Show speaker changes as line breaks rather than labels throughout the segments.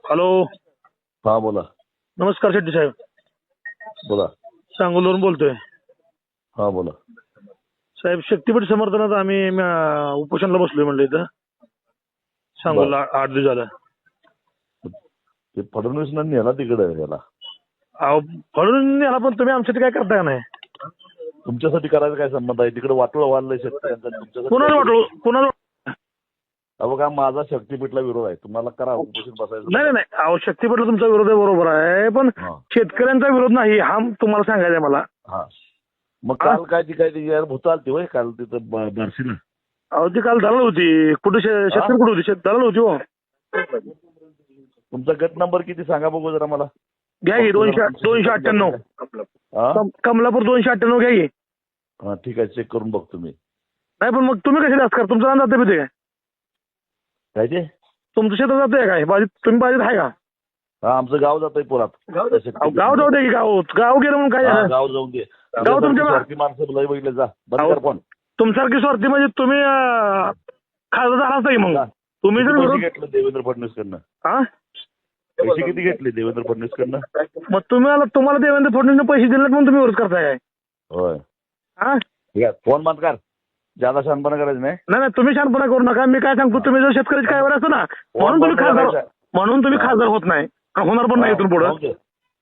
Hello.
हा बोला.
नमस्कार शेट्टी साहेब.
बोला.
सांगोलवरून बोलतोय
हा बोला.
साहेब. शक्तीपीठ समर्थनात आम्ही उपोषणाला बसलोय म्हणलं इथं सांगोला 8 दिवस झालं.
ते फडणवीसनं नेला तिकडे याला.
अहो फळून याला पण तुम्ही आमच्यासाठी काय करताय का नाही?
तुमच्यासाठी करायचं काय संबंध आहे? तिकडे वाटोळं वाढलंय शेतकऱ्यांचा.
कुणाला वाटलो कुणाला?
अहो का माझा शक्तीपीठला विरोध आहे. तुम्हाला करा उपोषण बसायचं.
नाही नाही नाही. अहो शक्तीपीठला तुमचा विरोध आहे बरोबर आहे, पण
हा.
शेतकऱ्यांचा विरोध नाही हा तुम्हाला सांगायचं आहे मला.
हा मग काल काय ती यार भूतालती होय काल तिथं बार्शीला.
अहो ती काल दलाल होती. कुठे शेतकरी कुठे होती? दलाल होती हो.
तुमचा गट नंबर किती सांगा बघू जरा मला.
घ्या की 298.
हा
कमलापूर 298 घ्या की.
हा ठीक आहे चेक करून बघतो मी.
नाही पण मग तुम्ही कसे कर तुमचं नाम जाते पिते काय?
काय ते
तुमचं शेतात जाते काय? तुम्ही बाजीत आहे का?
हा आमचं गाव जातंय पोरात.
गाव जाऊ दे की गाव गाव गेलं म्हणून काय झालं?
गाव जाऊन दे.
गाव तुमच्या
स्वार्थी माणसं लय बघितले जा बंद कर फोन.
तुमच्यासारखी स्वार्थी म्हणजे तुम्ही खासदार झाला असता की मग तुम्ही जर
पैसे घेतले देवेंद्र फडणवीस कडनं.
हा
पैसे किती घेतले देवेंद्र फडणवीस कडनं?
मग तुम्हाला देवेंद्र फडणवीसने पैसे दिले म्हणून तुम्ही विरोध करताय काय?
होय.
हा
ठीक आहे फोन बंद कर. ज्यादा शहाणपणा करायचं नाही.
नाही तुम्ही शानपणा करू नका. मी काय सांगतो तुम्ही जर शेतकऱ्याची काय वर असतो ना म्हणून तुम्ही खासदार होत नाही. होणार पण नाही इथून पुढे.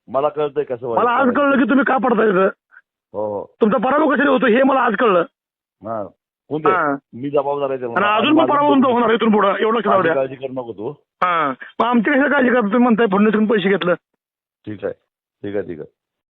मला कळतंय कसं.
मला आज कळलं की तुम्ही का पडताय इथं.
हो
तुमचा पराभव कशाने होतो हे मला आज कळलं.
हा मी जबाबदार आहे.
आणि अजून पण पराभव होणार इथून पुढे एवढं लक्षात राहू द्या.
काळजी करू नको तू.
हा मग आमची कशा काळजी करता तुम्ही म्हणताय फडणवीस पैसे घेतलं.
ठीक आहे ठीक आहे ठीक आहे.